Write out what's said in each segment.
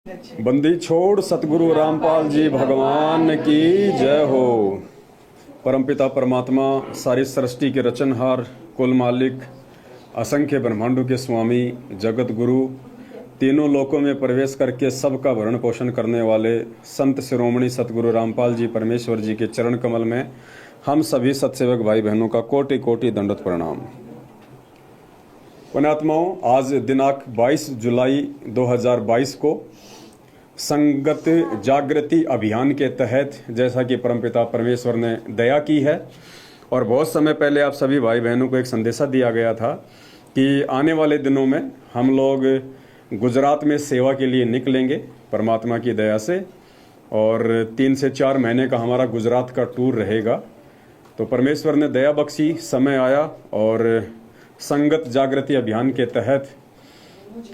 बंदी छोड़ सतगुरु रामपाल जी भगवान की जय हो। परमपिता परमात्मा सारी सृष्टि के रचनहार, कुल मालिक, असंख्य ब्रह्मांडों के स्वामी, जगत गुरु, तीनों लोकों में प्रवेश करके सबका भरण पोषण करने वाले संत शिरोमणि सतगुरु रामपाल जी परमेश्वर जी के चरण कमल में हम सभी सत्सेवक भाई बहनों का कोटि कोटि दंडवत प्रणाम। पुण्यात्माओं, आज दिनांक 22 जुलाई 2022 को संगत जागृति अभियान के तहत, जैसा कि परमपिता परमेश्वर ने दया की है और बहुत समय पहले आप सभी भाई बहनों को एक संदेशा दिया गया था कि आने वाले दिनों में हम लोग गुजरात में सेवा के लिए निकलेंगे परमात्मा की दया से, और 3 से 4 महीने का हमारा गुजरात का टूर रहेगा। तो परमेश्वर ने दया बख्शी, समय आया और संगत जागृति अभियान के तहत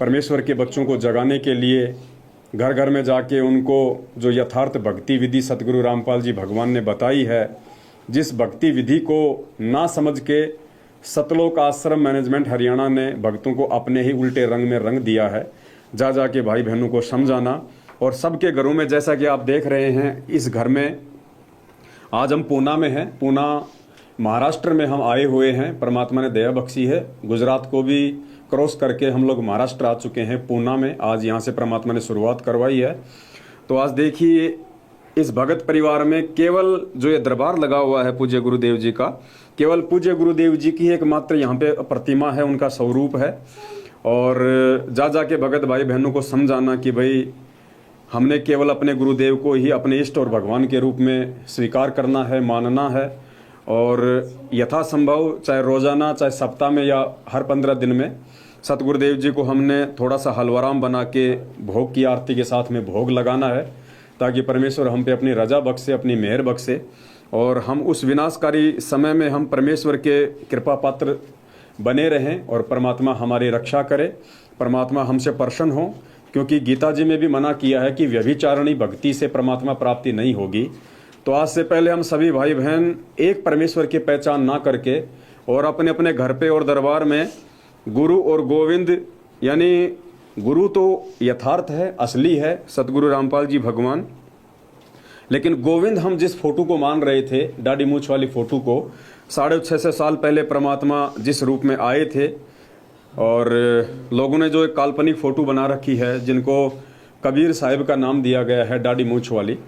परमेश्वर के बच्चों को जगाने के लिए घर घर में जाके उनको जो यथार्थ भक्ति विधि सतगुरु रामपाल जी भगवान ने बताई है, जिस भक्ति विधि को ना समझ के सतलोक आश्रम मैनेजमेंट हरियाणा ने भक्तों को अपने ही उल्टे रंग में रंग दिया है, जा के भाई बहनों को समझाना। और सबके घरों में, जैसा कि आप देख रहे हैं, इस घर में आज हम पूना में हैं, पूना महाराष्ट्र में हम आए हुए हैं। परमात्मा ने दया बख्शी है, गुजरात को भी क्रॉस करके हम लोग महाराष्ट्र आ चुके हैं, पूना में। आज यहाँ से परमात्मा ने शुरुआत करवाई है। तो आज देखिए, इस भगत परिवार में केवल जो ये दरबार लगा हुआ है पूज्य गुरुदेव जी का, केवल पूज्य गुरुदेव जी की एकमात्र यहाँ पे प्रतिमा है, उनका स्वरूप है। और जा के भगत भाई बहनों को समझाना कि भाई हमने केवल अपने गुरुदेव को ही अपने इष्ट और भगवान के रूप में स्वीकार करना है, मानना है। और यथासंभव चाहे रोजाना, चाहे सप्ताह में या हर 15 दिन में सतगुरुदेव जी को हमने थोड़ा सा हलवाराम बना के भोग की आरती के साथ में भोग लगाना है, ताकि परमेश्वर हम पे अपनी रजा बख्शे, अपनी मेहर बख्शे, और हम उस विनाशकारी समय में हम परमेश्वर के कृपा पात्र बने रहें और परमात्मा हमारी रक्षा करे, परमात्मा हमसे प्रसन्न हो। क्योंकि गीता जी में भी मना किया है कि व्यभिचारिणी भक्ति से परमात्मा प्राप्ति नहीं होगी। तो आज से पहले हम सभी भाई बहन एक परमेश्वर की पहचान ना करके और अपने अपने घर पे और दरबार में गुरु और गोविंद, यानी गुरु तो यथार्थ है, असली है, सतगुरु रामपाल जी भगवान, लेकिन गोविंद हम जिस फोटो को मान रहे थे, दाढ़ी मूछ वाली फोटो को, 650 साल पहले परमात्मा जिस रूप में आए थे, और लोगों ने जो एक काल्पनिक फोटो बना रखी है जिनको कबीर साहिब का नाम दिया गया है, दाढ़ी मूछ वाली,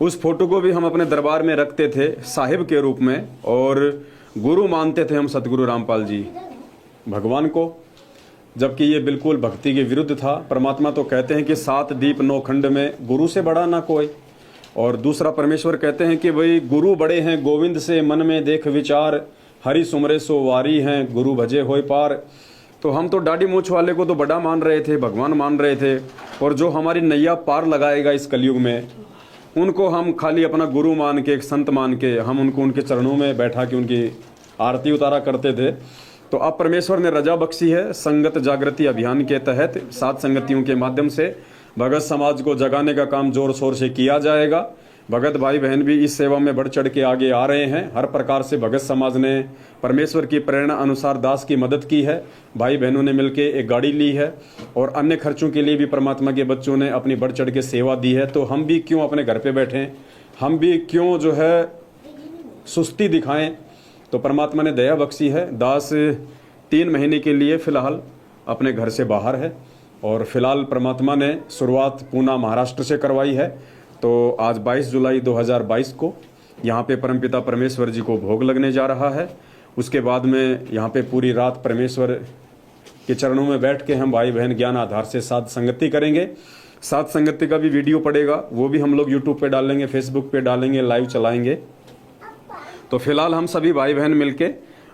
उस फोटो को भी हम अपने दरबार में रखते थे साहिब के रूप में, और गुरु मानते थे हम सतगुरु रामपाल जी भगवान को, जबकि ये बिल्कुल भक्ति के विरुद्ध था। परमात्मा तो कहते हैं कि 7 दीप 9 खंड में गुरु से बड़ा ना कोई, और दूसरा परमेश्वर कहते हैं कि भाई गुरु बड़े हैं गोविंद से, मन में देख विचार, हरि सुमरे सो वारी हैं, गुरु भजे होय पार। तो हम तो दाढ़ी मूछ वाले को तो बड़ा मान रहे थे, भगवान मान रहे थे, और जो हमारी नैया पार लगाएगा इस कलयुग में, उनको हम खाली अपना गुरु मान के, एक संत मान के, हम उनको उनके चरणों में बैठा के उनकी आरती उतारा करते थे। तो अब परमेश्वर ने रजा बख्शी है, संगत जागृति अभियान के तहत 7 संगतियों के माध्यम से भगत समाज को जगाने का काम जोर शोर से किया जाएगा। भगत भाई बहन भी इस सेवा में बढ़ चढ़ के आगे आ रहे हैं। हर प्रकार से भगत समाज ने परमेश्वर की प्रेरणा अनुसार दास की मदद की है। भाई बहनों ने मिलकर एक गाड़ी ली है, और अन्य खर्चों के लिए भी परमात्मा के बच्चों ने अपनी बढ़ चढ़ के सेवा दी है। तो हम भी क्यों अपने घर पे बैठें, हम भी क्यों जो है सुस्ती दिखाएं। तो परमात्मा ने दया बख्शी है। दास 3 महीने के लिए फिलहाल अपने घर से बाहर है, और फिलहाल परमात्मा ने शुरुआत पूना महाराष्ट्र से करवाई है। तो आज 22 जुलाई 2022 को यहाँ पे परमपिता परमेश्वर जी को भोग लगने जा रहा है। उसके बाद में यहाँ पे पूरी रात परमेश्वर के चरणों में बैठ के हम भाई बहन ज्ञान आधार से साध संगति करेंगे। साध संगति का भी वीडियो पड़ेगा, वो भी हम लोग यूट्यूब पे डालेंगे, फेसबुक पे डालेंगे, लाइव चलाएंगे। तो फिलहाल हम सभी भाई बहन मिलके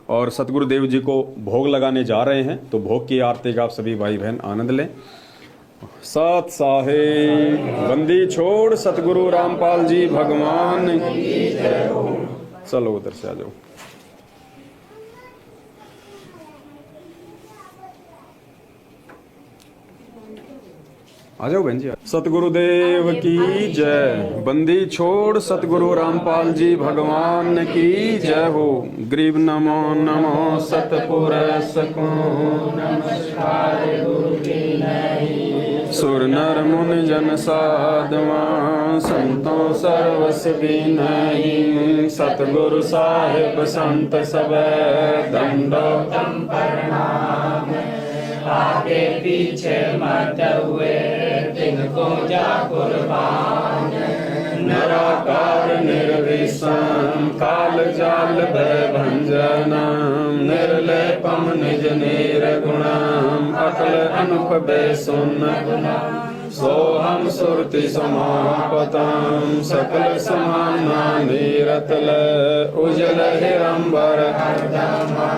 और सतगुरुदेव जी को भोग लगाने जा रहे हैं। तो भोग की आरती का आप सभी भाई बहन आनंद लें। सत साहेब बंदी छोड़ सतगुरु रामपाल जी भगवान। चलो उधर से आ जाओ। आ जाओ बहन जी। सतगुरुदेव की जय। बंदी छोड़ सतगुरु रामपाल जी भगवान की जय हो। ग्रीव नमो नमो सतपुर सको। नमस्कार गुरु की नहीं सुर नर मुनि जन साधवा संतों सर्वस विनयी सतगुरु साहिब संत सबे दंडोतम प्रणाम। आगे पीछे मत हुए तिनको जा कुर्बान। निराकार निर्विषम काल जाल भय भंजनम निर्लेपम निज निर्गुणम अकल अनुप बेसुन सोहम सुरति समापतम सकल समाना नीरतल उजल हिरंबर हरदमा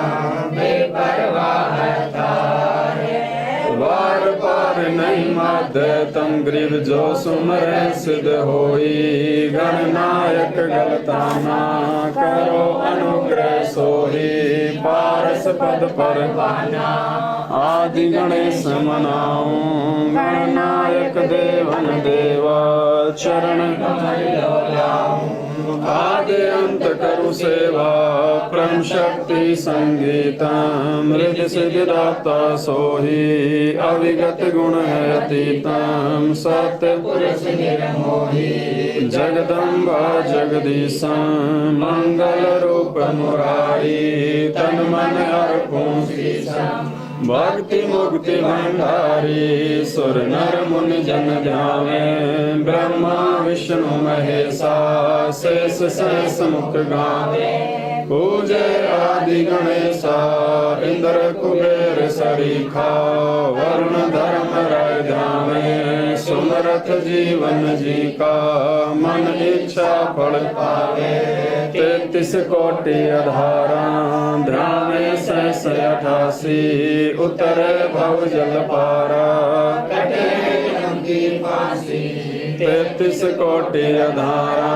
बेपरवाह तारे। वार पार नहीं माध्य तम ग्रीव जो सुमर सिद्ध होई। गणनायक गलताना करो अनुग्रह सोही। पारस पद परवाना आदि गणेश मनाऊं। गणनायक देवन देवा चरण कमल लाऊं। आदि अंत करु सेवा परम शक्ति संगीतम। हृदय सिद्धिदाता सोही अविगत गुण है अतीतम। सत्य पुरुष निर्मोही जगदम्बा जगदीशम। मंगल रूप मुरारी तन मन अर्पूं शीशम। भक्ति मुक्ति भंडारी सुर नर मुनि जन ध्यावे। ब्रह्मा विष्णु महेशा शेष सहस मुख गावे। पूजे आदि गणेशा इंद्र कुबेर सरीखा। वरुण धर्म राय ध्यावे सुमरथ जीवन जी का। मन इच्छा फल पावे 33 कोटि अधारा। ध्यावे सहस 88 उतरे भव जल पारा। कटे की फांसी 33 कोटि अधारा।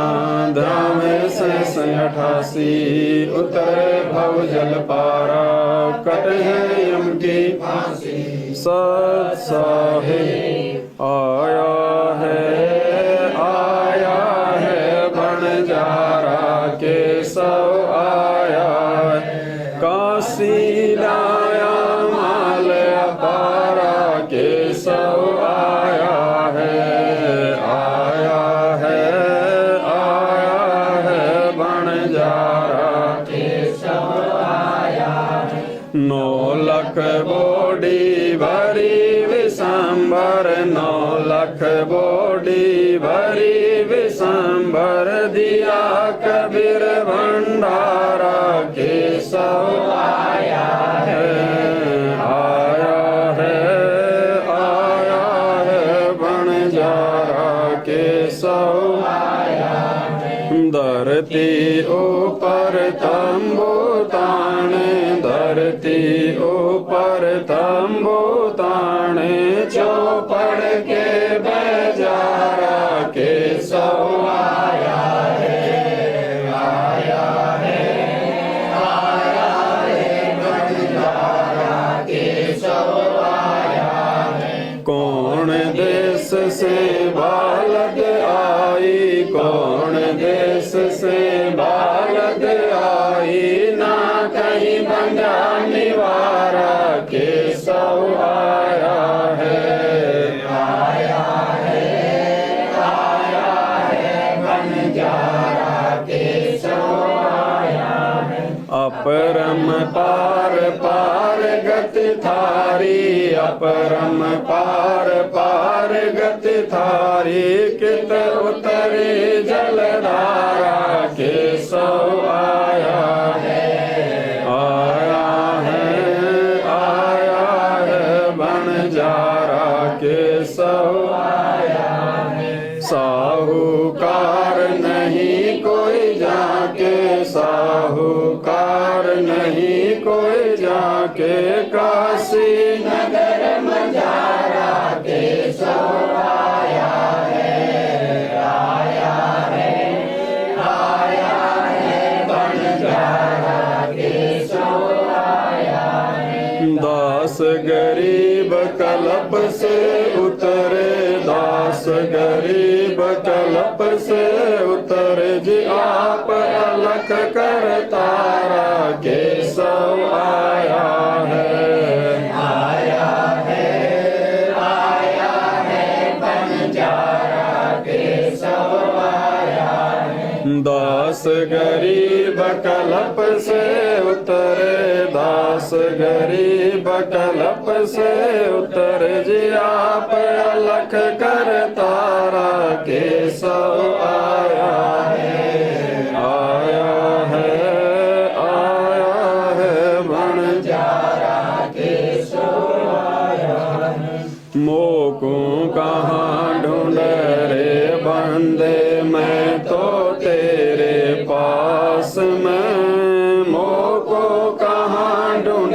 ध्यावे सहस 88 उतरे भव जल पारा। कटे यम की फांसी सत साहिब आया है बनजारा के सब आया है। काशी लाया माल अपारा के सब आया है बनजारा के सब आया है। 9 लाख बोडी भरी विशंबर। 9 लाख बोडी भरी विशंबर। दिया कबीर भंडारा के सब आया है। बनजारा के सब आया है। धरती ऊपर तंबू ताने। धरती ऊपर तंबू ताने। चौपड़ के बजारा के सब आया है। बनजारा के सब आया है। कौन देश से बालद आई। कौन देश से बालद आई। ना कहीं बंजा निवारा के सब आया है। बनजारा के सब आया है। अपरम पार पार गति थारी। अपरम पार पार गति थारी। कित उतरे जलधारा के सब आया है। बनजारा के सब आया है। साहूकार नहीं कोई जाके। साहूकार नहीं कोई जाके। काशी नगर मजारा के सब आया है। बनजारा के सब आया है। दास गरीब कल्प से उतरे। दास गरीब कल्प से उतरे। जी आप अलख कर तारा के सब आया है। दास गरीब कलप से उतरे, दास गरीब कलप से उतरे जी आप अलख कर तारा केशव आया है, आया है, आया है बंजारा केशव आया है। मोको कहाँ ढूंढ रे बंदे, मैं तो तेरे पास में। मोको कहाँ ढूंढ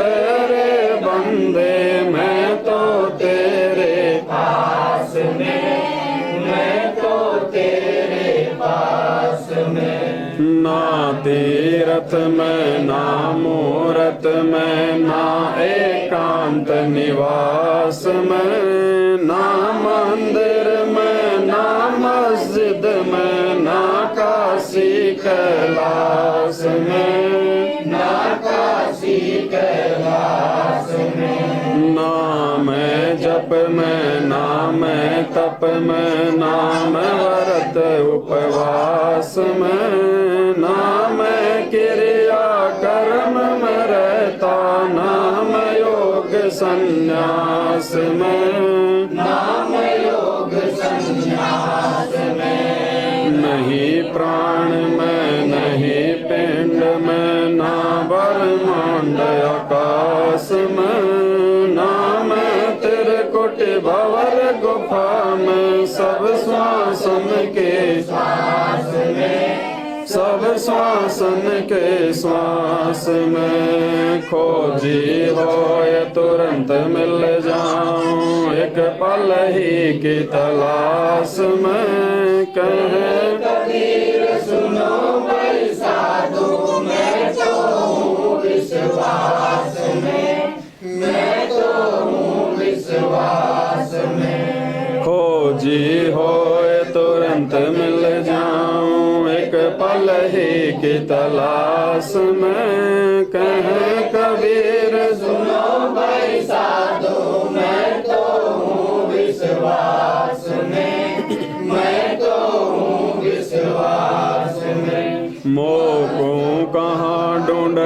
रे बंदे, मैं तो तेरे पास में, मैं तो तेरे पास में। ना तीरथ में ना मूरत में, ना एकांत निवास में, ना मंदिर में ना मस्जिद में, ना काशी कैलाश में, ना काशी कैलाश में। ना मैं जप में ना मैं तप में, ना मैं व्रत उपवास में, ना मैं क्रिया कर्म में रहता, ना मैं योग संन्यास में, ना मैं योग संन्यास में। नहीं प्राण में नहीं पिंड में, ना ब्रह्मांड आकाश में, ना मैं त्रिकुट भंवर गुफा में। सब श्वासन के श्वास में, सब श्वासन के श्वास में। खोजी हो ये तुरंत मिल जाऊं, एक पल ही की तलाश में। कहे कबीर सुनो भाई साधु, मैं तो हूँ विश्वास में, मैं तो हूँ विश्वास में। खोजी हो ये तुरंत मिल जाऊं, एक पल ही की तलाश में। कहे कबीर सुनो भाई साधु, मैं तो हूँ विश्वास में, मैं तो हूँ विश्वास में। मोको कहाँ ढूंढ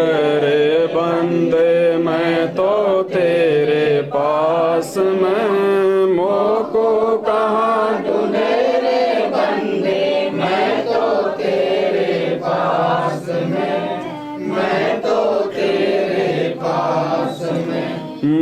रे बंदे, मैं तो तेरे पास में। मोको कहाँ ढूंढ रे बंदे, मैं तो तेरे पास में, मैं तो तेरे पास में।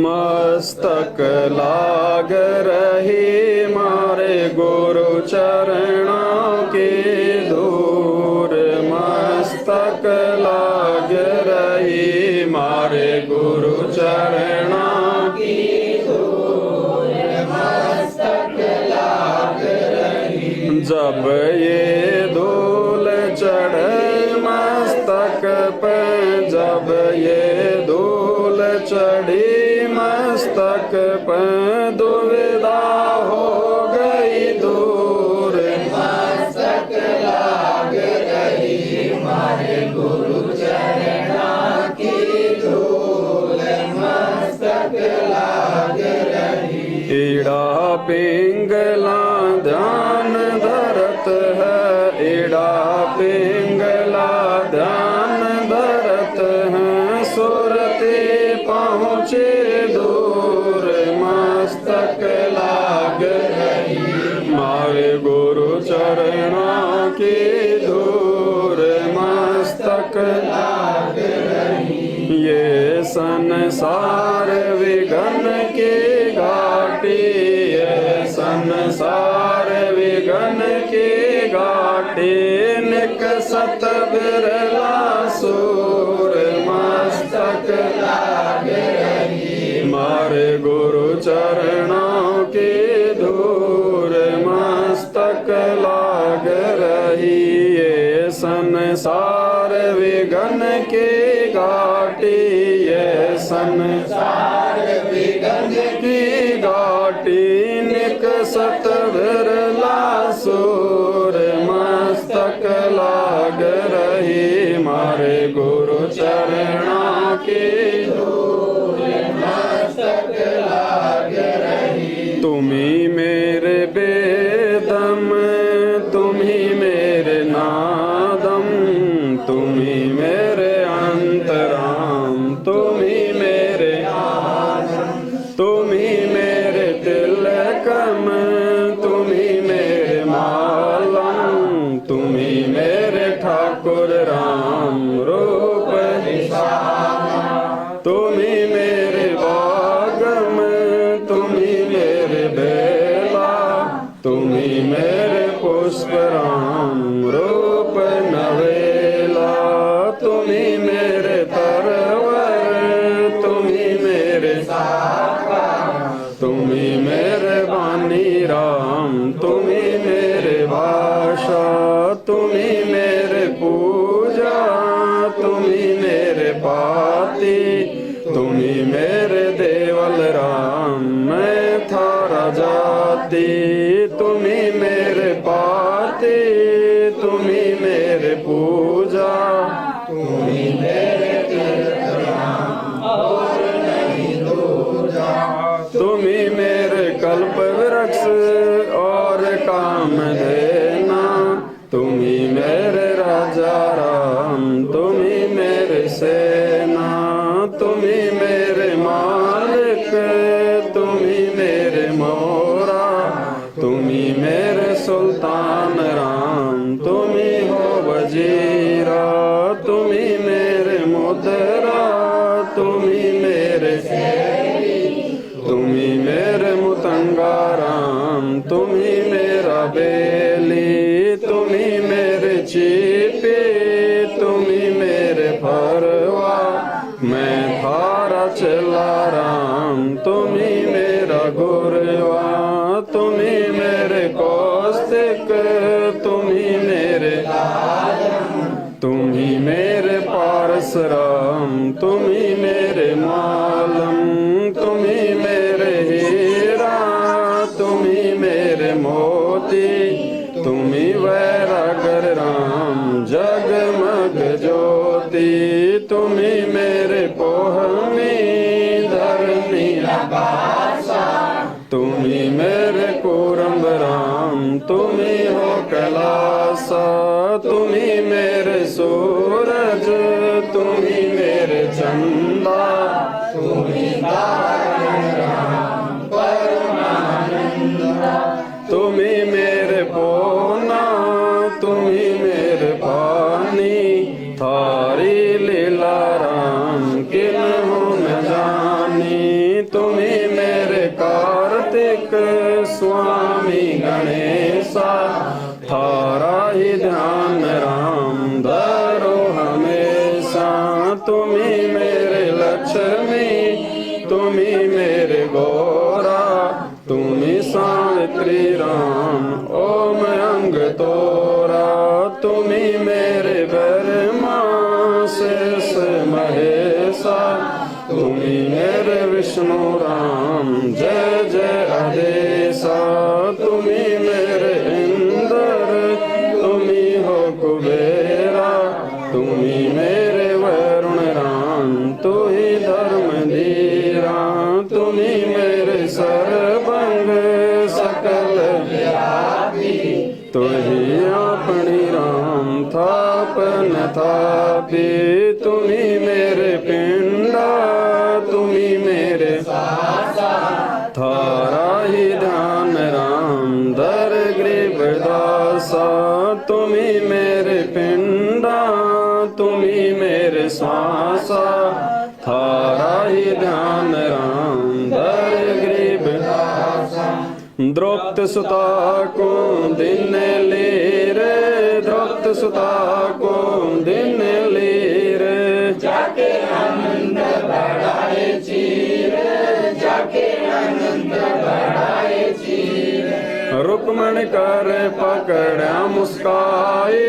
मस्तक लाग रही मारे गुरु चरणों की धूर, मस्तक लाग रही मारे गुरु चरणों की धूर, मस्तक लाग रही। जब ये धूल चढ़े मस्तक पे, जब ये धूल चढ़ी मस्तक पे, दुविधा हो गई दूर, मस्तक लाग रही मारे गुरु चरणों की धूल, मस्तक लाग रही। ईड़ा पिंगला ध्यान धरत है, ईड़ा पिंगला ध्यान धरत है। सुरती पहुँचे दूर, मस्तक लाग रही मारे गुरु चरणों की धूर, मस्तक लाग रही। ये संसार विघन की घाटी, ये संसार विघन की घाटी। निकसत बिरला सूर, मस्तक लाग रही मारे गुरु चरणों की धूर, मस्तक लाग रही। ये संसार विघन की घाटी, ये संसार विघन की घाटी। निकसत बिरला सूर, मस्तक लाग रही मारे गुरु चरणों की धूल, मस्तक लाग रही। तुम्ही मेरे वेद तुम्ही मेरे पुष्प राम रूप नवेला, तुम्ही मेरे तरवर, तुम्ही मेरे तुम्ही मेरे बानी राम, तुम्ही मेरे भाषा, तुम्ही मेरे पूजा, तुम्ही मेरे पाती, तुम्ही मेरे देवल राम, मैं थारा जाति, तुम्ही मेरे पाती, तुम्ही मेरे पूजा, तुम्ही मेरे तीर्थ राम और नहीं दूजा, तुम्ही मेरे कल्प वृक्ष और काम देना, तुम्ही मेरे राजा राम, तुम्ही मेरे सेना, तुम्ही मेरे मालिक, तुम्ही मेरे मोरा, तुम्ही मेरे सुल्तान राम, तुम्ही हो वजीरा, तुम्ही मेरे मुद्रा, तुम्ही मेरे तुम्ही मेरे मुतंगा राम, तुम्ही मेरा बेली, तुम्ही मेरे चीपे, तुम्ही मेरे फरवा, मैं थारा चला राम, तुम्ही मेरा गुरवा, तुम्ही मेरे कौस्तिक, तुम्ही मेरे तुम्ही मेरे पारस राम, तुम्ही मेरे मालम, तुम्ही मेरे हीरा, तुम्ही मेरे मोती, तुम्ही वैरागर राम, जगमग ज्योति, तुम्ही मेरे पोहमी धरनी आकाशा, तुम्ही मेरे कुरंब राम, तुम्ही हो कैलासा, तुम्ही मेरे सूरज, तुम्ही मेरे चंदा, तुम्ही राम परमानंद, तुम्ही मेरे पोना, तुम्ही मेरे पानी, थारी लीला राम किन्हों न जानी, तुम्ही मेरे कार्तिक स्वामी गणेशा, थारा ही ध्यान राम धरो हमेशा, तुम्ही मेरे लक्ष्मी, तुम्ही मेरे गौरा, तुम्ही सावित्री राम ओम अंग तोरा, तुम्ही मेरे ब्रह्मा शेष महेशा, तुम्ही मेरे विष्णु राम जय जय आदेशा, तुम्ही मेरे इंद्र, तुम्ही हो कुबेरा, तुम्ही मेरे वरुण राम, तू ही धर्म धीरा, तुम्ही मेरे सर्वंग सकल तू ही अपनी राम थापन थापी, तुम्ही मेरे पिंडा, तुम्ही मेरे थारा ही ध्यान राम दर ग्रीव दासा, तुम्ही मेरे पिंडा, तुम्ही मेरे श्वासा, थारा ही ध्यान राम दर ग्रीव दासा, द्रौपद सुता को दिन ले रे, द्रौपद सुता को दिन ले रे, जाके आनंद बढ़ाए चीर, जाके आनंद बढ़ाए चीर, रुक्मण कर पकड़ा मुस्काई,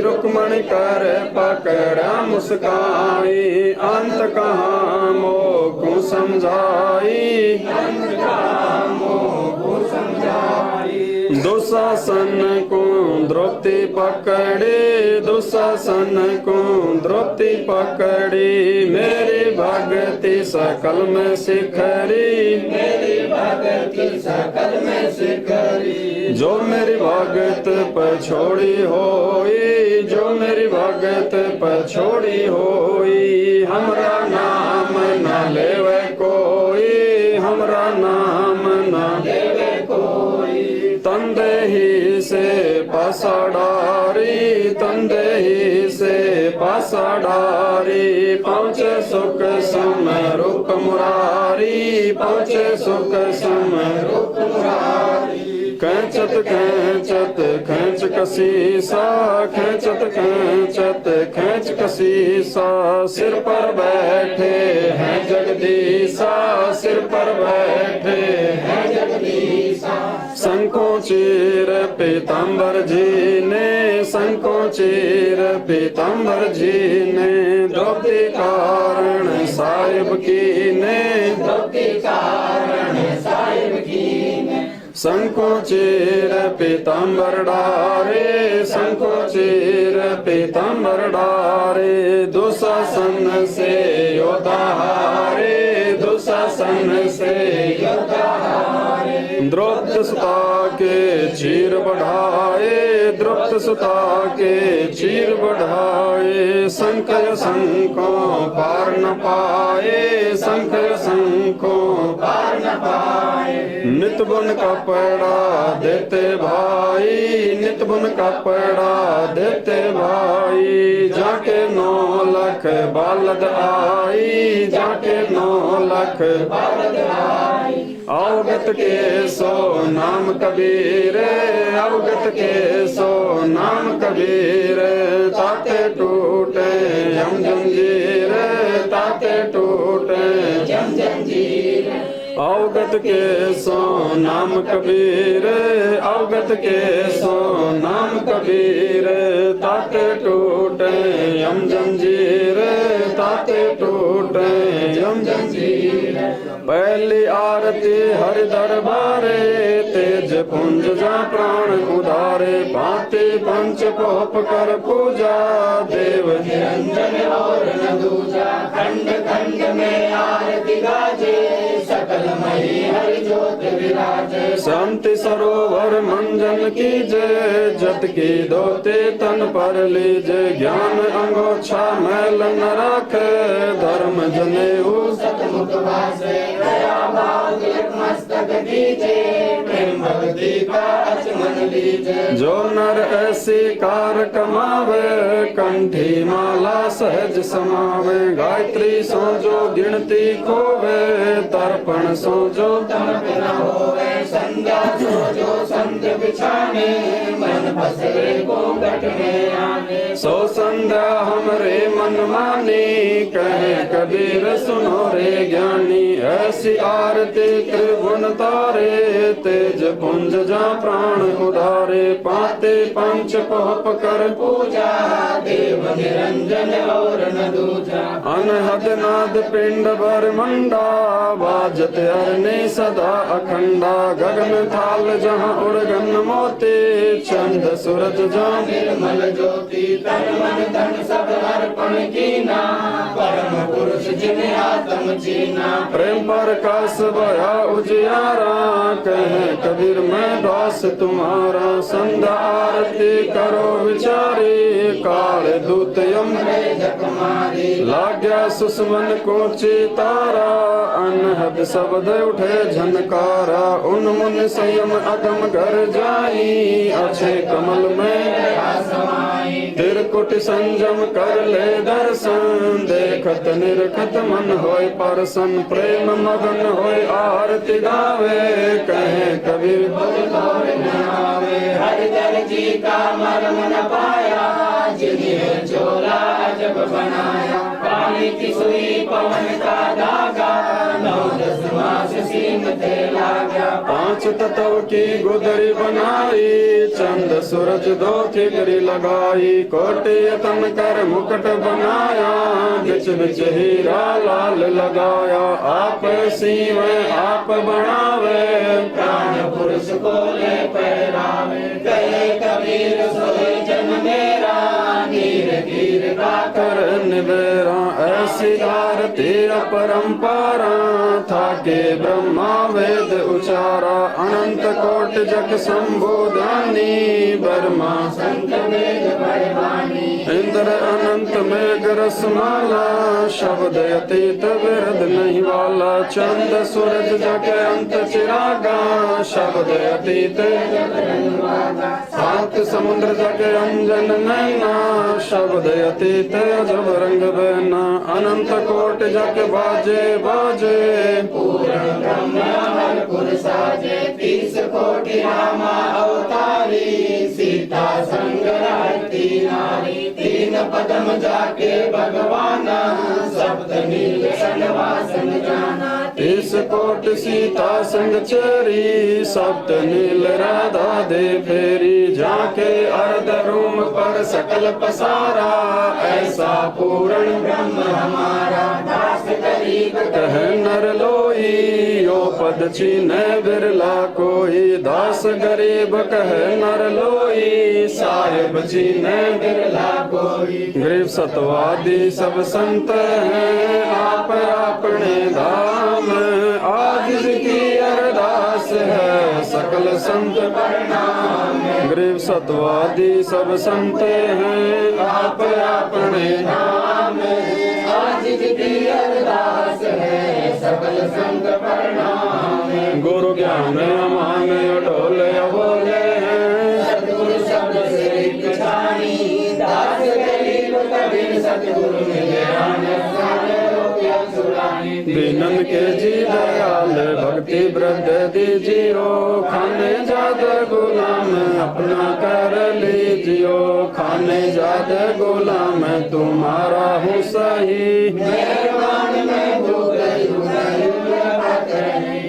रुक्मण कर पकड़ा मुस्काई, अंत कहाँ मोह को समझाई, अंत कहाँ मोह को समझाई, दुशासन को द्रौपदी पकड़ी, दुशासन को द्रौपदी पकड़ी, मेरी भक्ति सकल में सिखरी, मेरी भक्ति सकल में सिखरी, जो मेरी भगत पर छोड़ी होई, जो मेरी भगत पर छोड़ी होई, हमरा नाम न लेवे कोई, हमरा नाम न लेवे कोई, तंदे ही से पासाडारी, तंदे ही से पासाडारी, पहुँचे सुख सम रूप मुरारी, पहुँचे सुख सम रूप मुरारी, खैंचत खैंचत खैंच कसीसा, खैंचत खैंचत खैंच कसीसा, सिर पर बैठे हैं जगदीसा, सिर पर बैठे हैं जगदीसा। शंखों चीर पीताम्बर जी ने, शंखों चीर पीताम्बर जी ने, द्रौपदी कारण साहिब की ने, द्रौपदी कारण साहिब की ने। शंखों चीर पीताम्बर डारे, शंखों चीर पीताम्बर डारे, दुशासन से योद्धा हारे, दुशासन से योद्धा हारे। द्रौपद सुता के चीर बढ़ाए, द्रौपद सुता के चीर बढ़ाए, संकय शंखों पार न पाए, संकय शंखों पार न पाए। नित बुन कपड़ा देते भाई, नित बुन कपड़ा देते भाई, जाके 9 लाख बालद आई, जाके 9 लाख बालद आई। अवगत के सो नाम कबीर, अवगत के सो नाम कबीर, ताते टूटे यम जंजीर, ताते टूटे यम जंजीर। अवगत के सो नाम कबीर, अवगत के सो नाम कबीर, ताते टूटे यम जंजीर, ताते टूटे यम जंजीर। पहली आरती हरि दरबारे, तेज पुंज जा प्राण उदारे, भांति पंच कोप कर पूजा, देव निरंजन और न दूजा। खंड खंड में आरती गाजे, सकल मही हरि ज्योत विराजे। शांति सरोवर मंजन कीजे, जत की दोते तन पर लीजे, ज्ञान अंगोछा मैल न राखे, धर्म जनेऊ सतमुख वासे। दया भाव तिलक मस्तक दीजे, प्रेम भक्ति का अचमन लीजे। जो नर ऐसी कार कमावे, कंठी माला सहज समावे, गायत्री सो जो गिनती खोवे, तर्पण सो जो तम बिना होवे, संध्या सो जो संध्या बिछाने, मन बसरे को घट में आने। सो संध्या हमरे मन मानी, कहे कबीर सुनो रे ज्ञानी। ऐसी आरती त्रिभुवन तारे, तेज पुंज जा प्राण उदारे, पाते पंच कोप कर पूजा, देव निरंजन और न दूजा। अनहद नाद पिंड भर मंडा, बाजत अरने सदा अखंडा, गगन थाल जहाँ उड़गन मोती, चंद सूरज जा निर्मल ज्योति। तन मन धन सब अर्पण कीना, परम पुरुष जिन्हें आत्म जीना। प्रेम प्रकाश बया उजियारा, कहे कबीर मैं दास तुम्हारा। संध्या आरती करो विचारी, काल दूत यम जकमारी। लाग्या सुषमन को चितारा, अनहद शब्द उठे झनकारा। उन मुन संयम अगम घर जाई, अच्छे कमल में समाई। तिरकुट संजम कर ले दर्शन, देखत निरखत मन होय परसन। प्रेम मगन होय आरती गावे, कहे कबीर बोल न आवे। हरिदर जी का मर्म न पाया, जिन्हें चोला अजब बनाया। पानी की सुई पवन का धागा, 9-10 मास सीम ते लागा। 5 तत्व की गुदरी बनाई, चंद सूरज 2 ठिकरी लगाई। कोटि यतन कर मुकुट बनाया, बिच बिच हीरा लाल लगाया। आप सीव आप बनावे, प्राण पुरुष को ले पहरावे। कहे कबीर सोए जन मेरा, नीर नीर का कर निबेरा। ऐसी आरती अपरंपारा, था के ब्रह्मा वेद उचारा। अनंत कोट जग संबोधानी, बर्मा संत वेद बड़वानी। इंद्र अनंत मेघ रसमाला, शब्द अतीत विरद नहीं वाला। चंद सूरज जग अंत चिरागा, शब्द अतीत सात समुद्र जग अंजन नैना शब्द अतीत जब रंग बहना अनंत कोट जग बाजे बाजे पूर्ण ब्रह्म हरपुर साजे 30 कोटि रामा अवतारी सीता संग रहती नारी 3 पदम जाके भगवान सप्त नील सनवासन जाना 30 कोट सीता संग चेरी सप्त नील राधा दे फेरी जाके अर्ध रूम पर सकल पसारा ऐसा पूर्ण ब्रह्म हमारा दास गरीब कह नर लोई यो पद चीने बिरला कोई दास गरीब कह नर लोई साहिब चीने बिरला कोई गरीब सतवादी सब संत हैं आप अपने धाम आज की अरदास है सकल संत प्रणाम गरीब सतवादी सब संत हैं आप अपने नाम आज की अरदास है सकल संत प्रणाम गुरु ज्ञान अमान डोले बोले हैं सतगुरु शब्द से पहचानी दास गरीब कबीर सतगुरु मिले आनंद सारे रोगियां छुड़ानी दीनन के जी दयाल भक्ति वृद्ध दीजियो खाने जाद गुलाम अपना कर लीजियो खाने जाद गुलाम तुम्हारा हूँ सही मेहरबान मैं भूल गई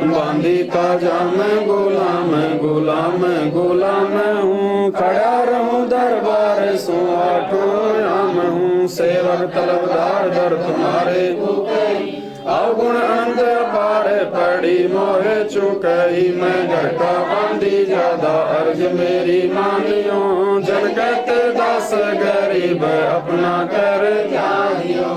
बांदी का जाम गुलाम गुलाम गुलाम हूँ खड़ा रहूं दरबार सो आठों आम हूँ सेवक तलबदार दर तुम्हारे अवगुण अनंत अपार पड़ी मोहे चुकई मैं घर का बांधी ज्यादा अर्ज मेरी मानियो जन कहते दास गरीब अपना कर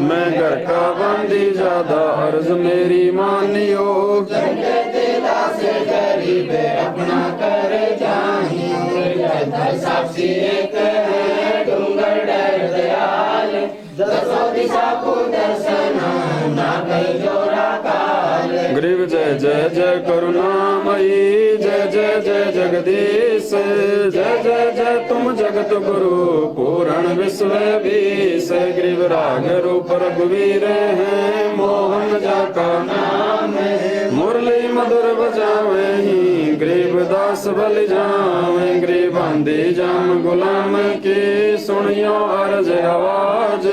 मैं घर का बांधी ज्यादा अर्ज मेरी मानियो कहते दास गरीब अपना कर जाहियो साक्षी एक है डूंगर डर दयाल दसों दिशा को दर्शन ना कहीं जोरा काल गरीब जय जय जय करुणामयी जय जय जय जगदीश जय जय जय तुम जगत गुरु पूर्ण विश्व बीस गरीब राग रूप रघुवीर हैं मोहन जा का नाम मुरली मधुर बजावे ही गरीब दास बल जावे गरीब आंधी जाम गुलाम की सुनियो अर्ज आवाज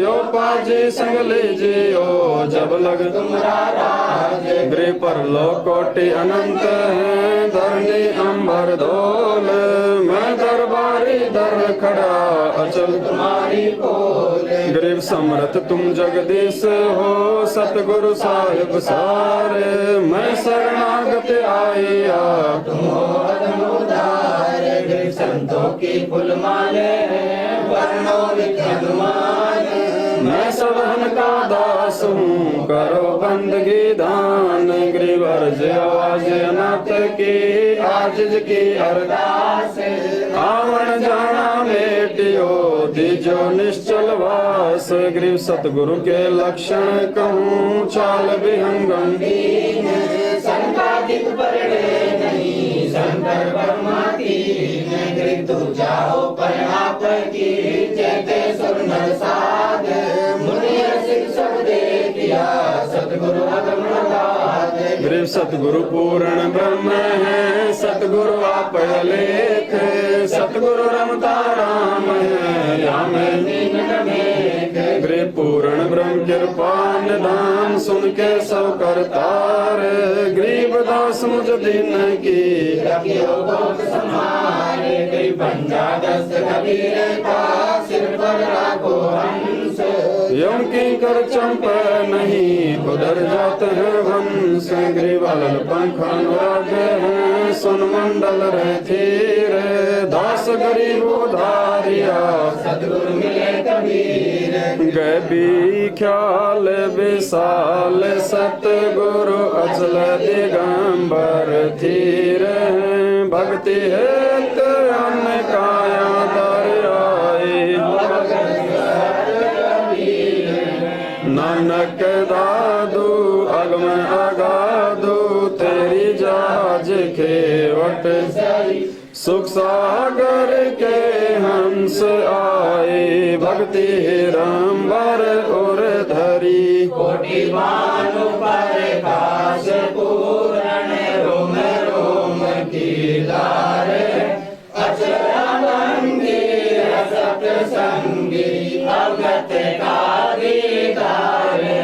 यो पाजी संग लीजियो जब लग तुम्हारा राज गृह पर लो कोटि अनंत है धरनी अंबर धोल मैं दरबारी दर खड़ा अचल तुम्हारी बोल गरीब समर्थ तुम जगदीश हो सतगुरु साहिब सारे मैं शरणागत आया तुम हो अधमुदार गरीब संतों की फूल माले वर्णो विद्यमान मैं सबहन का दास हूँ करो बंदगी दान गरीब अर्ज आवाज अनाथ की आजिज की अरदास आवन जाना बेटियो दीजो निश्चल वास गरीब सतगुरु के लक्षण कहूँ चाल विहंगम दीन संपादित परड़े नहीं शंकर परमाती गरीब तू जाओ पर आप की जयते सुर नर साध मुनि सिख सब दे दिया सतगुरु अगमनाथ गरीब सतगुरु पूर्ण ब्रह्म है सतगुरु आप अलेख सतगुरु रमता राम है राम गरीब पूर्ण ब्रह्म कृपा निधान सुन के सब करतार गरीब दास मुझ दिन की रखियो गोद संभाले गरीब पंजा दस्त कबीर का सिर पर राखो हंस यम की कर चंप नहीं उधर जाते हैं वंश गरीब अलल पंख अनुराग है सुन मंडल रहती रे दास गरीब उधारिया सतगुरु मिले कबीर गबी ख्याल विशाल सतगुरु अचल दिगंबर थीर भक्ति हेत अन्न काया दर आए नानक दादू अगम अगादू तेरी जाज खेवट सुख सागर के हंस आए, भक्ति रंबर और धरी। कोटि भानु प्रकाश पूरण, रोम रोम की लारे। अचरमंगी असत संगी, अवगत का दीदारे।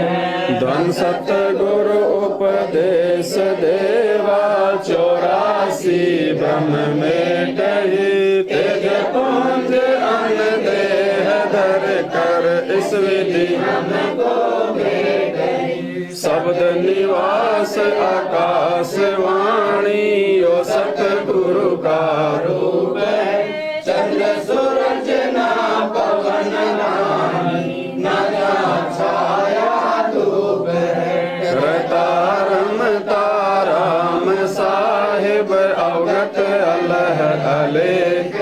धन सतगुरु उपदेश देवा, 84 ब्रह्म में टही। तेज पुंज अन्न देह धर कर, इस विधि हमको भेटही। शब्द निवास आकाश वाणी, यो सतगुरु का रूप है। चंद्र सूरज ना पवन नामी, ना छाया धूप है। तारम ताराम साहिब, अवगत अलह अलेख।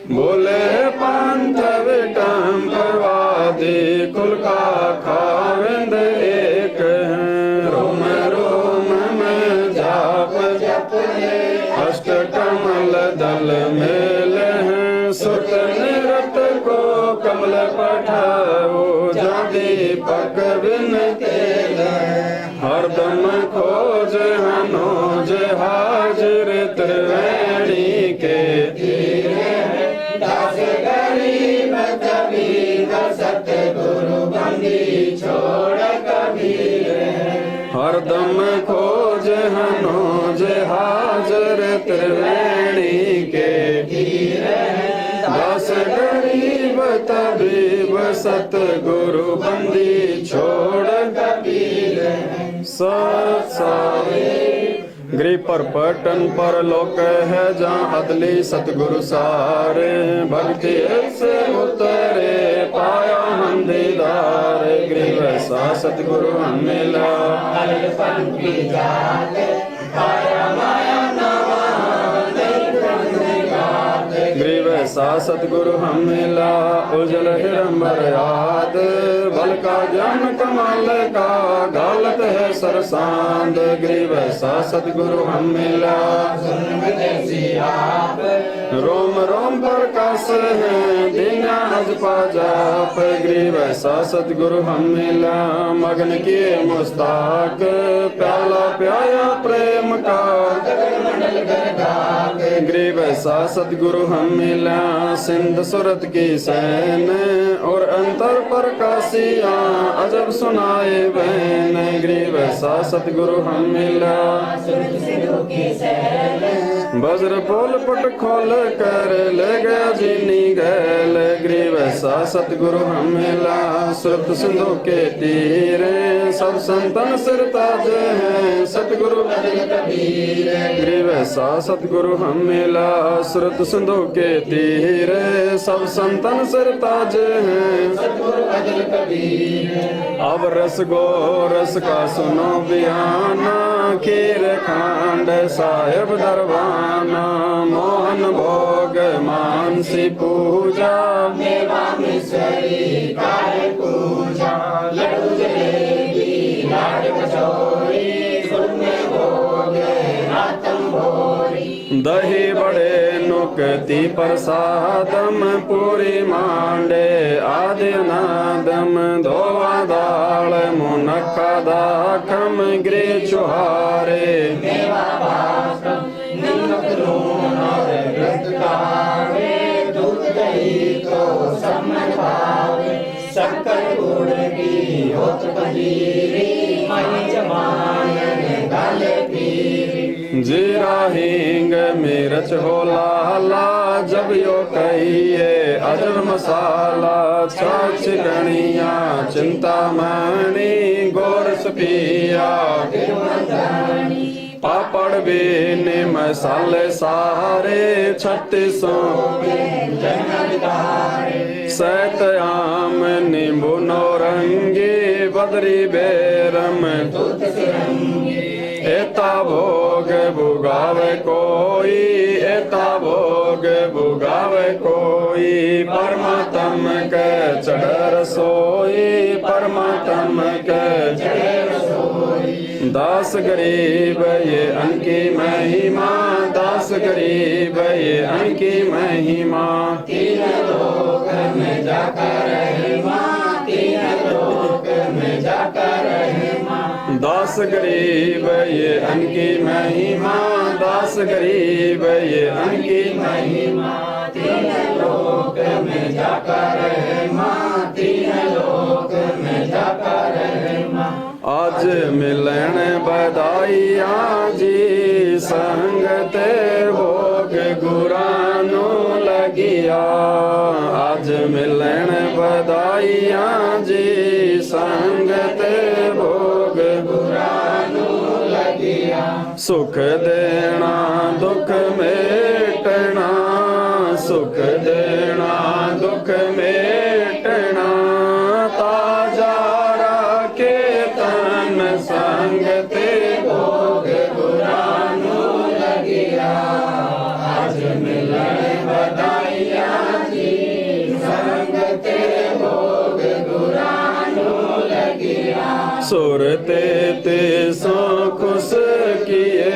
बोले पंथ विटम्बवादी, कुल का खाविंद एक है। रोम रोम में जाप जप ले, अष्ट कमल दल मेल हैं। सुत निरत को कमल पठाओ, जा दीपक बिन तेल। हरदम खोज हनोज हाजिर, त्रिवेणी के तीरे। दास गरीब कबीर, सतगुरु बंदी छोड़ कबीर। हरदम खोज हनोज हाजिर, त्रिवेणी के तीरे। दास गरीब तबीब, सतगुरु बंदी छोड़ कबीर। गृह पर पटन पर लोक है, जहाँ अदली सतगुरु सारे। भक्ति से उतरे पाया हम दीदार, गृह वैसा सतगुरु हम मिला। गृह वैसा सतगुरु हम मिला, उजल हिरंबर याद। बल का ज्ञान कमाल का, गालत है सरसांद। गृह वैसा सतगुरु हम मिला। रोम रोम प्रकाश है, दीना हज पाजाप। गृह वैसा सतगुरु हम मिला। मगन किए मुस्ताक, प्याला प्याया प्रेम का। गृह वैसा सतगुरु हम मिला। सिंध सुरत की सैन, और अंतर प्रकाशिया अजब सुनाए बहन। गृह वैसा सतगुरु हम मिला। वज्र पोल पट खोल कर, ले गया जीनी गैल। गृह वैसा सतगुरु हम मिला। सुरत सिंधु के तीरे, सब संतन सिर ताज हैं। सतगुरु गृह वैसा सतगुरु हम मिला। सुरत सिंधु के तीरे, सब संतन सिर ताज हैं। अब रस गो रस का सुनो बयाना, खीर खांड साहेब दरबाना। मोहन भोग मानसी पूजा, मेवा मिश्री कार पूजा। लड्डू जलेबी लाड कचौरी, सुरमे भोग रातम भोरी। दही बड़े नुकती प्रसादम, पूरी मांडे आदि नादम। धोवा दाल मुनक्का दाखम, गृह चुहारे। मेवा भासम, नमक लूण और व्रत खावे। दूध दही तो सम्मन भावे, शक्कर गुड़ की होत पंजीरी। मई जमानन गाले पीरी। जीरा हींग मिर्च हो लाला, जब यो कहिए अजब मसाला। छाछ गणिया चिंतामणि, गोरस पिया पापड़ भी मसाले सारे। 36 सैत आम नींबू नौरंगी, बदरी बेरम एता भोग भुगावे कोई। एता भोग भुगावे कोई, परमात्म के चढ़ रसोई। परमात्म के दास गरीब ये अनकी महिमा, दास गरीब ये अनकी महिमा। तीन लोक में जाकर रहे माँ, तीन लोक में जाकर रहे माँ। दास गरीब ये अनकी महिमा, दास गरीब ये अनकी महिमा। तीन लोक में जाकर रहे माँ, तीन लोक में जाकर रहे माँ। आज मिलन बधाइया जी, संगते भोग गुरानो लगिया। आज मिलन बधाइया जी, संगते भोग गुरानो लगिया। सुख देना दुख मेटना, सुख देना दुख मेटना। ताजा राखे तन संगते भोग गुरानो लगिया। आज मिलन बधाइया जी, संगते भोग गुरानो लगिया। सुरते ते सो खुश किए,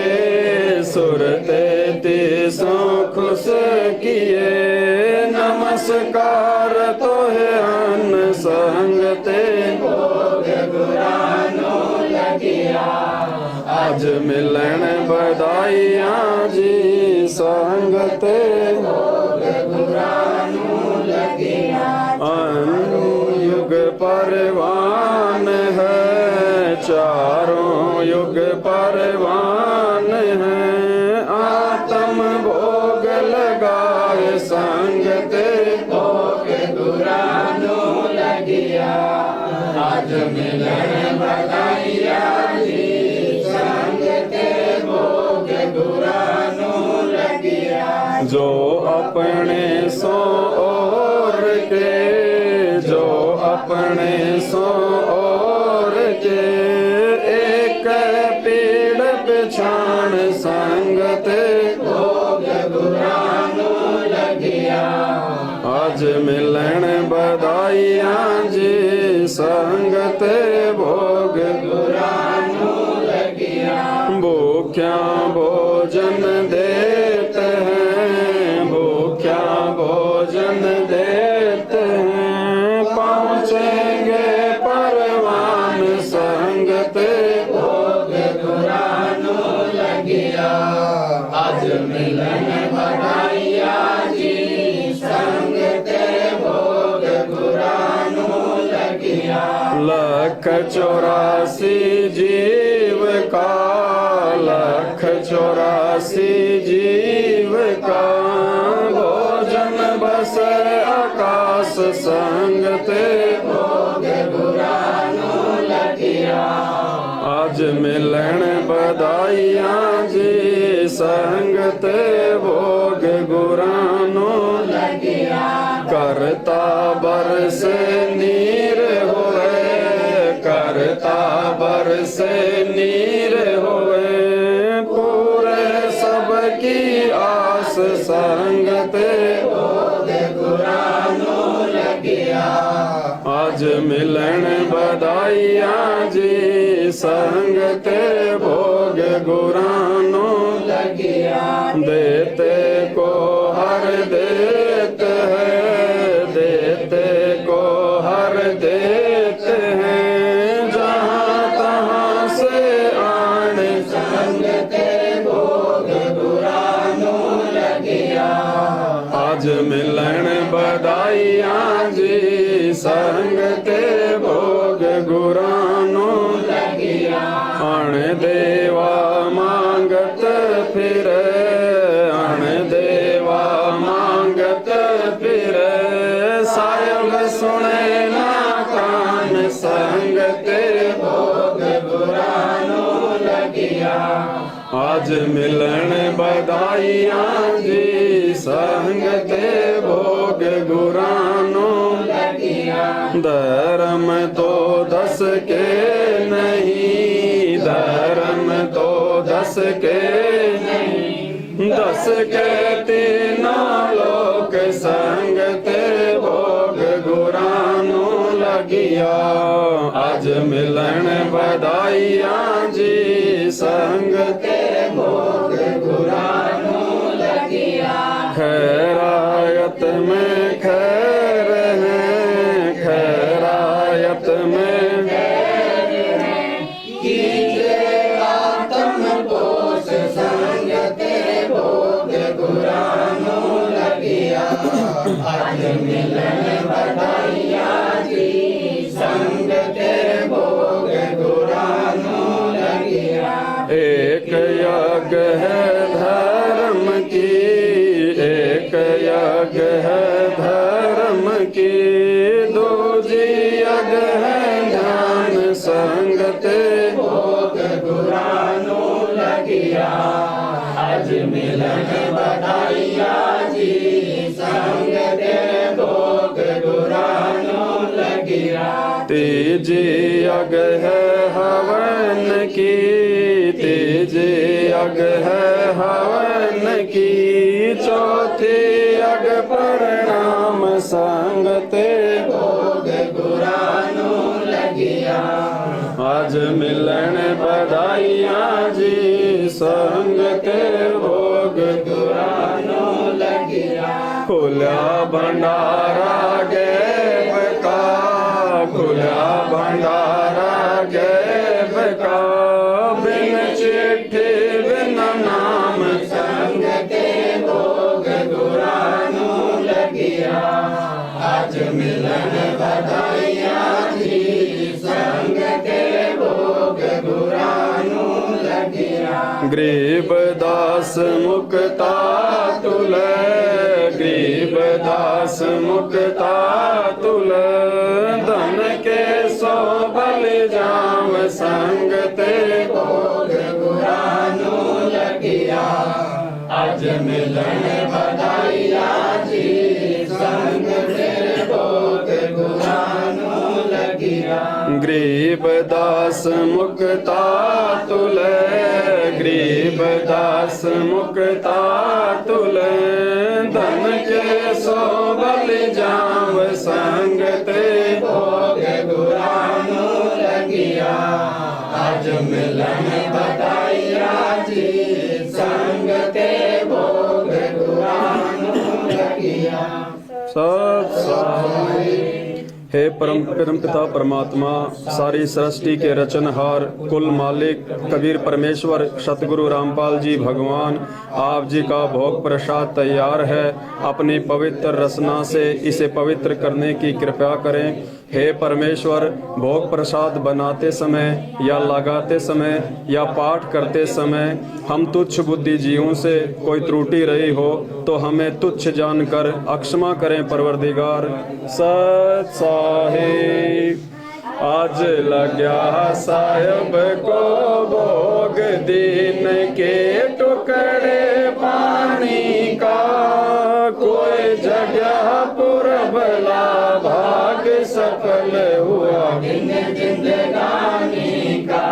सुरते ते सो खुश किए। नमस्कार तो है अन संगते भोग गुरानो लगिया। आज मिलन बधाइया जी, संगते भोग गुरानो लगिया। युग परवान है, चारों युग परवान है। आत्म भोग लगाए संगते भोग गुरानो लगिया। आज मिलन बधाइया जी, संगते भोग गुरानो लगिया। जो अपने सो और के, जो अपने सो और के। एक पीड़ पिछाण संगते भोग गुरानो लगिया। आज मिलन बधाइया जी, संगते भोग गुरानो लगिया। भूख्या भोजन देते हैं, भूख्या भोजन देते हैं। पहुँचेंगे परवान संगते भोग गुरानो लगिया। आज मिलन बधाइया जी, संगते भोग गुरानो लगिया। 184 जीव का, 184 जीव का। भोजन बस आकाश संगते भोग गुरानो लगिया। आज मिलन बधाइया जी, संगते भोग गुरानो लगिया। करता बरस नीर होए, करता बरस नीर होए। पूरे सबकी आस संगते भोग गुरानो लगिया। आज मिलन बधाइया जी, संगते भोग गुरानो लगिया। देते को हर देते हैं, देते को हर देते हैं। जहाँ तहाँ से आन संगते भोग गुरानो लगिया। आज मिलन बधाइया जी, संगते भोग गुरानो लगिया। अण देवा मांगत फिरे, अण देवा मांगत फिरे। सायल सुने ना कान संगते भोग गुरानो लगिया। आज मिलन बधाइया जी, संगते भोग गुरानो लगिया। धर्म तो 10 के नहीं, धर्म तो 10 के नहीं। 10 के तीनों लोक संगते भोग गुरानो लगिया। आज मिलन बधाइया जी, संग तेरे भोग गुरानो लगिया खैरायत में खैर है खैरायत में कीजे आत्म पोष संग तेरे भोग गुरानो लगिया आज मिलन बधाइया जी संग तेरे भोग गुरानो लगिया एक यज्ञ है धर्म की एक यज्ञ है धर्म की दूजी यज्ञ है ध्यान संगते भोग गुरानो लगिया आज मिलन बधाइया जी संग तेरे भोग गुरानो लगिया तीजी यज्ञ है हवन की तीजी यज्ञ है हवन की चौथी यज्ञ प्रणाम संगते भोग गुरानो लगिया आज मिलन बधाइया जी संग ते भोग गुरानो लगिया खुला भंडारा गैब का खुला भंडारा गैब का बिन चिट्ठी बिन नाम संग ते भोग गुरानो लगिया आज मिलन बधाइया जी संग ते भोग गुरानो लगिया गरीब दास मुक्ता तुल गरीब दास मुक्ता तुल धन के सो बल जाम संग ते भोग गुरानो लगिया आज मिलन बधाइया जी संग तेरे भोग गुरानो लगिया गरीब दास मुक्ता तुल गरीब दास मुक्ता तुल धन के सो बल जाम संग ते भोग गुरानो लगिया आज मिलन बधाइया जी संग ते भोग गुरानो लगिया हे परम पिता परमात्मा सारी सृष्टि के रचनहार कुल मालिक कबीर परमेश्वर सतगुरु रामपाल जी भगवान आप जी का भोग प्रसाद तैयार है अपनी पवित्र रसना से इसे पवित्र करने की कृपा करें हे परमेश्वर भोग प्रसाद बनाते समय या लगाते समय या पाठ करते समय हम तुच्छ बुद्धि जीवों से कोई त्रुटि रही हो तो हमें तुच्छ जानकर अक्षमा करें परवरदिगार सत साहिब आज लग्या साहेब को भोग दीन के टुकड़े पानी का कोई जगह पुरबला भाग सफल हुआ जिंदगानी का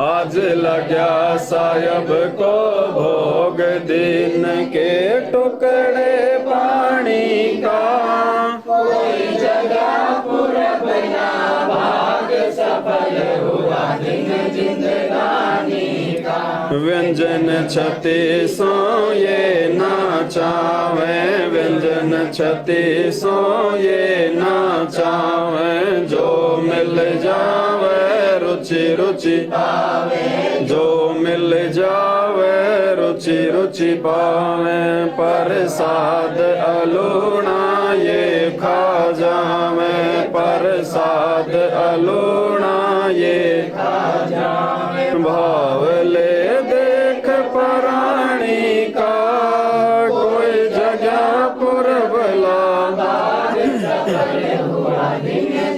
आज लग्या साहेब को भोग दीन के टुकड़े पानी का कोई जगह पुरबला भाग सफल हुआ जिंदगानी का व्यंजन छत्तीसो ये नाचावे व्यंजन छत्तीसो ये नाचावे जो मिल जावे रुचि रुचि पावे जो मिल जावे रुचि रुचि पावे प्रसाद अलूणा ये खा जावे प्रसाद अलूणा ये खा जावे भाव ले देख प्राणी का कोई जगह पुरबला भाग सफल हुआ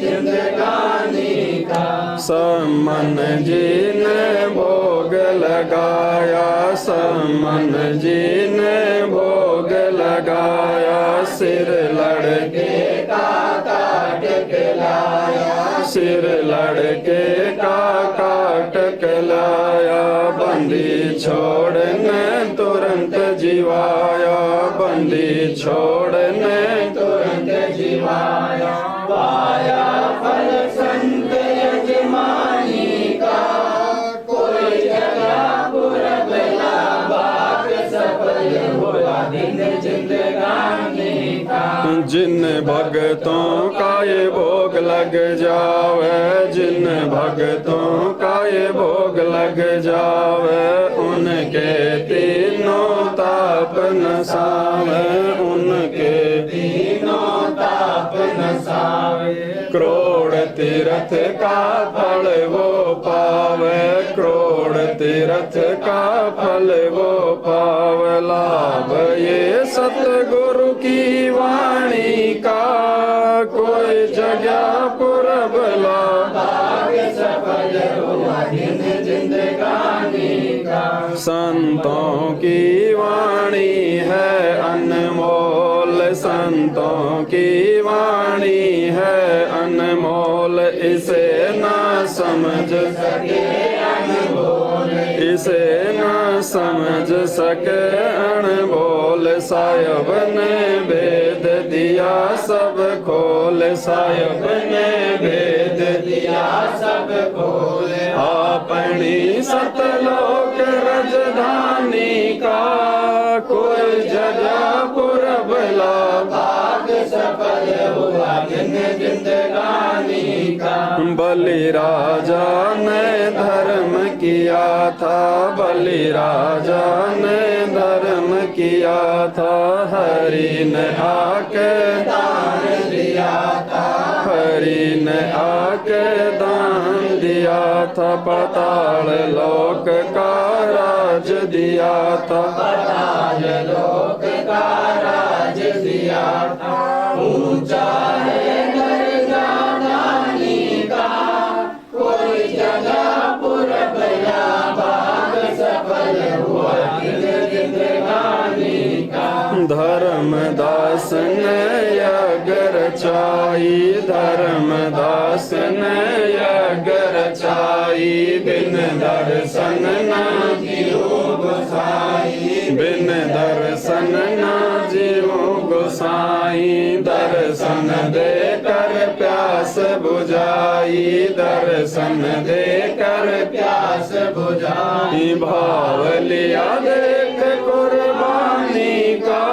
जिंदगानी का समन जी ने भोग लगाया समन जी ने भोग लगाया सिर लड़के का काट के लाया सिर लड़के का काट के लाया बंदी छोड़ने तुरंत जीवाया बंदी छोड़ने तुरंत जीवाया पाया फल संत यजमानी का कोई जगह जिन भक्तों का ये भोग लग जावे, जिन भक्तों का ये भोग लग जावे, उनके तीनों ताप नसावे, उनके तीनों ताप नसावे। करोड़ तीर्थ का फल वो पावे, करोड़ तीर्थ का फल वो पावे। लाभ ये सतगुरु की वाणी का, कोई जगह पुरब लाभ सफल हुआ दिन जिंदगानी का। संतों की वाणी है अनमोल, संतों की वाणी है अनमोल, इसे ना समझ सके अनमोल, इसे ना समझ सके अनमोल। साहिब ने भेद दिया सब खोल, साहिब ने भेद दिया सब खोल। अपनी सतलोक राजधानी का, कोई जगह पुरब लाभ सफल हुआ दिन जिंदगानी का। बलि राजा ने धर्म किया था, बलि राजा ने धर्म किया था, हरि ने आके दान दिया था, हरि ने आके दान दिया था। पाताल लोक का राज दिया था, पाताल लोक का राज दिया था। ऊंचा है दर्जा दानी का, कोई जगह पुरब भाग सफल हुआ दिन जिंदगानी का। धर्मदास ने यज्ञ रचाई, धर्मदास ने यज्ञ रचाई, बिन दर्शन ना जीव गोसाई, बिन दर्शन ना जीव गोसाई। दर्शन देकर प्यास बुझाई, दर्शन देकर प्यास बुझाई। भाव लिया देख कुर्बानी का,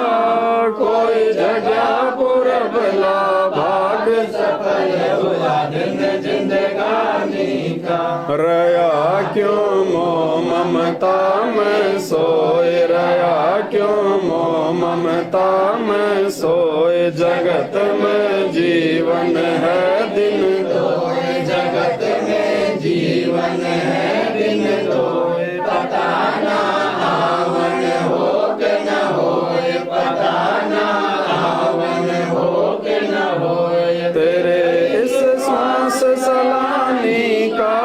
कोई जगह पुरब ला भाग सफल हुआ दिन जिंदगानी का। रया क्यों मोह ममता में सोए, रया क्यों मोह ममता में सोए। जगत में जीवन है दिन दोए, जगत में जीवन है दिन दोए। पता ना आवन हो के न होए, पता ना आवन हो के न होए। तेरे इस श्वास सलानी का,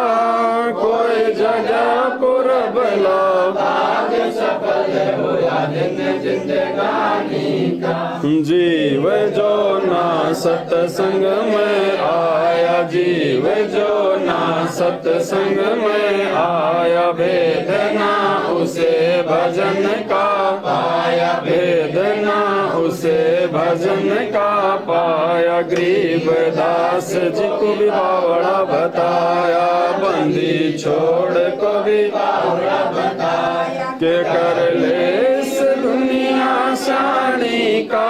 कोई जगह पुरब ला भाग सफल हुआ दिन जिंदगानी का। जीव जो ना सत्संग में आया, जीव जो ना सत्संग में आया, भेद ना उसे भजन का पाया, भेद ना उसे भजन का पाया। गरीबदास जी को भी बावड़ा बताया, बंदी छोड़ को भी बावड़ा बताया। के कर ले इस दुनिया शानी का,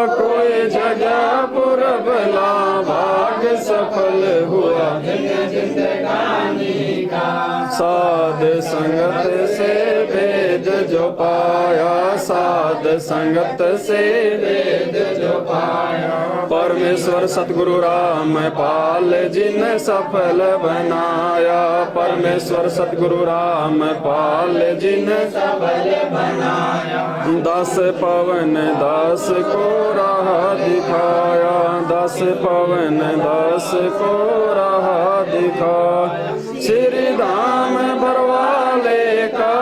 कोई जगह पुरब ला भाग सफल हुआ दिन जिंदगानी का। साध संगत से भेद जो पाया, साध संगत से भेद जो पाया। परमेश्वर सतगुरु राम पाल जी ने सफल बनाया, परमेश्वर सतगुरु राम पाल जी ने सफल बनाया। 10 पवन 10 को राह दिखाया, 10 पवन 10 को राह दिखा। श्री धाम बरवाले का,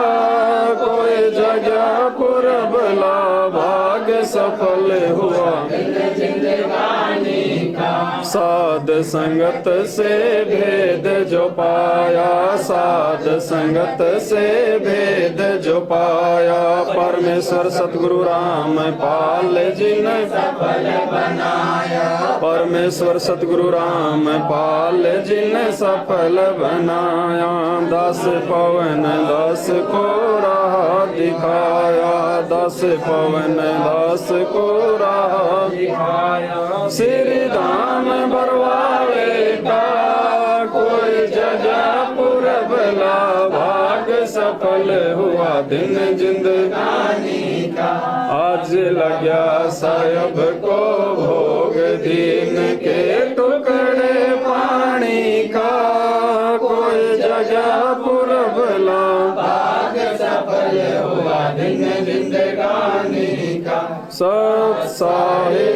कोई जगह पुरब ला भाग सफल हुआ जिंदगानी का। साध संगत से भेद जो पाया, साध संगत से भेद जो पाया। परमेश्वर सतगुरु राम पाल जी ने सफल बनाया, परमेश्वर सतगुरु राम पाल जी ने सफल बनाया। 10 पवन 10 को राह दिखाया, 10 पवन 10 को राह दिखाया। श्री धाम बरवाले का कोई जजापुर भला भाग सफल हुआ दिन जिंदगानी का। आज लग्या साहब को भोग दीन के टुकड़े पानी का कोई जजापुर भला भाग सफल हुआ दिन जिंदगानी का। सब साहे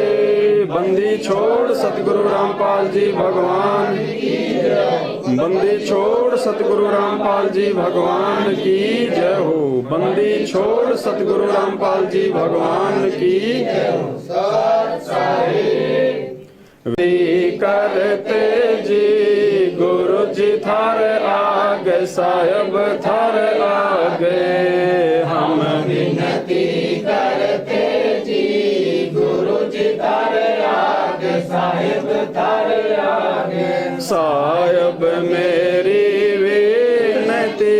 बंदी छोड़ सतगुरु रामपाल जी भगवान की जय। बंदी छोड़ सतगुरु रामपाल जी भगवान की जय हो। बंदी छोड़ सतगुरु रामपाल जी भगवान की जय हो। सब साहे करते जी गुरु जी थार आगे साहब थार आगे हम विनती करते जी गुरु जी थार आगे साहब थार आगे। साहब मेरी विनती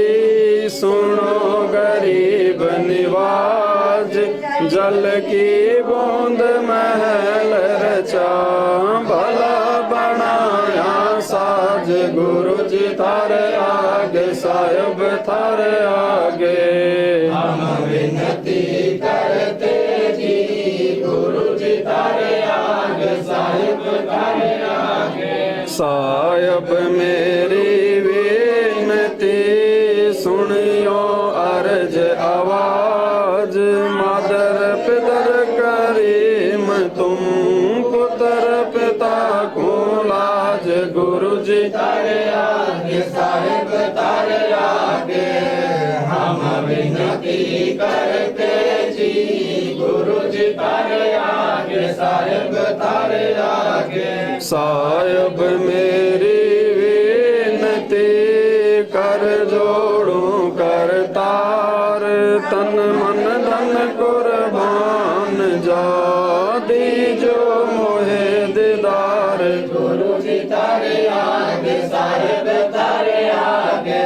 सुनो गरीब निवाज जल की बूंद महल रचा भला बनाया साज गुरु जी थार आगे साहब थार आगे हम विनती करते जी गुरु जी थार आगे साहब थार आगे। साहब मेरी विनती सुनियो अर्ज आवाज मादर पितर करीम तुम पुत्र पिता को लाज गुरु जी तारे आगे साहिब तारे आगे हम विनती करते जी गुरु जी तारे आगे साहिब तारे आगे। साहिब मेरी विनती कर जोड़ू कर तार तन मन धन कुर्बान जा दीजो मोहे दीदार गुरु जी तारे आगे साहिब तारे आगे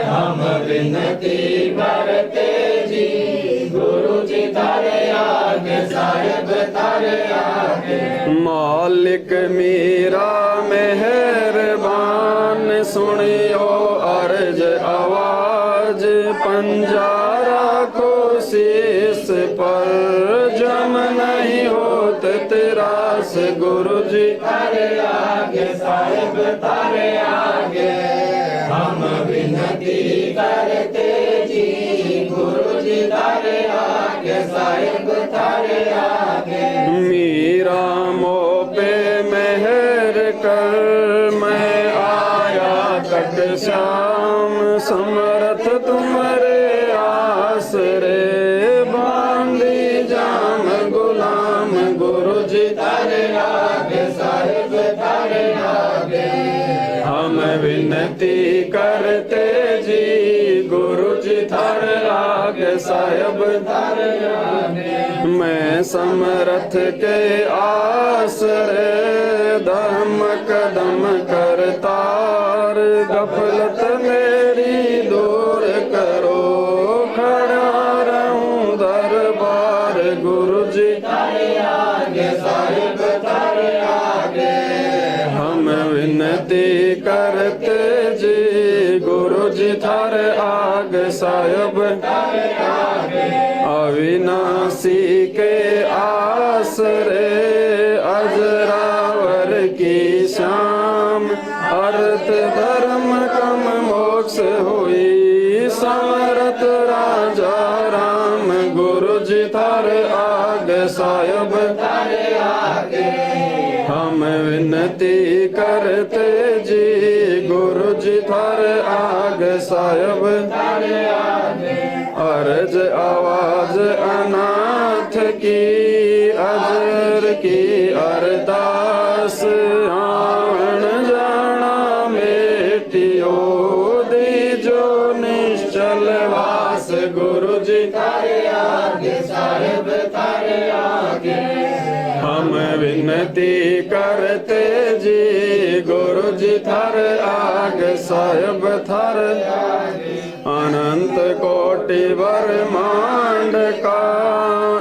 हम विनती करते जी गुरु जी तारे आगे साहिब तारे आगे। मालिक मेरा मेहरबान सुनियो अर्ज आवाज पंजारा को शीस पर जम नहीं होत तिरास गुरु जी तारे आगे साहिब तारे आगे हम विनती करते जी गुरु जी तारे आगे साहिब तारे आगे। मेरा मो पे मेहर कर मैं आया कट श्याम समर्थ तुम्हारे आसरे बांधी जाम गुलाम गुरु जी तारे आगे साहिब तारे आगे हम विनती करते जी गुरु जी थारे आगे साहिब तारे आगे। मैं समर्थ के आसरे दम कदम करतार गफलत मेरी दूर करो खड़ा रहूं दरबार गुरु जी तारे आगे साहिब तारे आगे हम विनती करते जी गुरु जी थारे आगे साहिब तारे आगे। अविनाशी के आसरे अजरावर की शाम अर्थ धर्म कम मोक्ष हुई समरथ राजा राम गुरु जी थारे आगे साहिब तारे आगे हम विनती करते जी गुरु जी थारे आगे साहिब तारे आगे। अर्ज आवाज अनाथ की अजर की अरदास आण जाना मेटियो दीजो निश्चल वास गुरु जी तारे आगे साहिब तारे आगे हम विनती करते जी गुरु जी थारे आगे साहिब थारे आगे। अनंत कोटि ब्रह्मांड का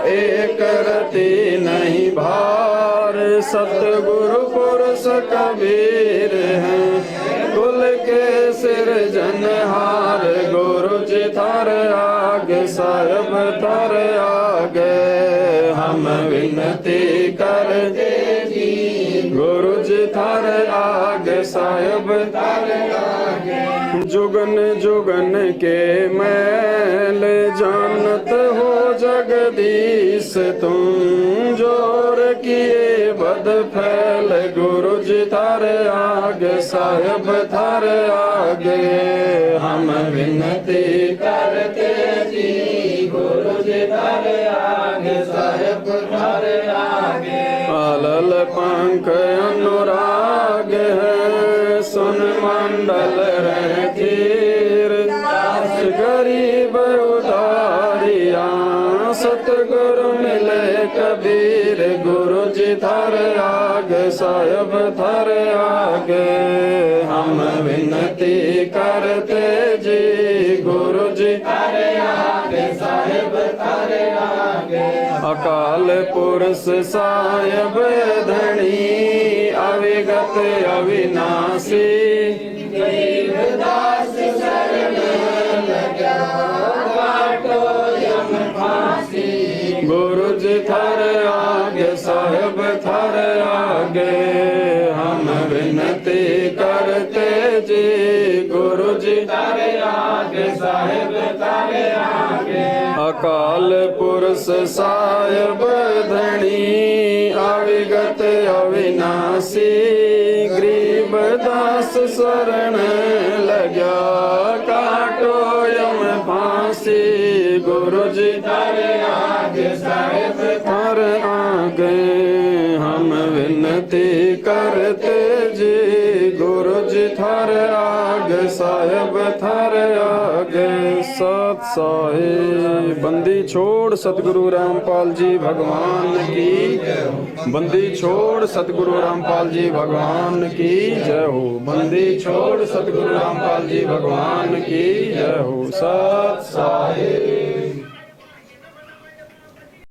एक रति नहीं भार सतगुरु पुरुष कबीर हैं। कुल के सिरजनहार गुरु जी थारे आगे साहिब थारे आगे हम विनती करते जी। गुरु जी थारे आगे साहिब थारे आगे जुगन जुगन के मैल जानत हो जगदीश तुम जोर किए बद फैल गुरु जी थारे आगे साहिब थारे आगे हम विनती करते जी। गुरु जी थारे आगे साहिब थारे आगे अलल पंख अनुराग है सुन मंडल रखीर गरीब उदारिया सतगुरु मिले कबीर गुरु जी थारे आगे साहिब थारे आगे हम विनती करते जी। गुरु जी थारे आगे साहिब थारे आगे अकाल पुरुष साहिब धनी अविगत अविनाशी गरीबदास शरण लगा काटो यम फांसी। गुरु जी थारे आगे साहिब थारे आगे हम विनती करते जी। गुरु जी थारे आगे साहिब थारे आगे अकाल पुरुष साहिब धनी अविगत अविनाशी गरीबदास शरण लगा काटो यम फांसी। गुरु जी थारे आगे साहिब थारे आगे हम विनती करते जी। गुरु जी थारे आगे साहिब थारे आगे सत साहिब। बंदी छोड़ सतगुरु रामपाल जी भगवान की। बंदी छोड़ सतगुरु रामपाल जी भगवान की जय हो। बंदी छोड़ सतगुरु रामपाल जी भगवान की जय हो। सत साहिब।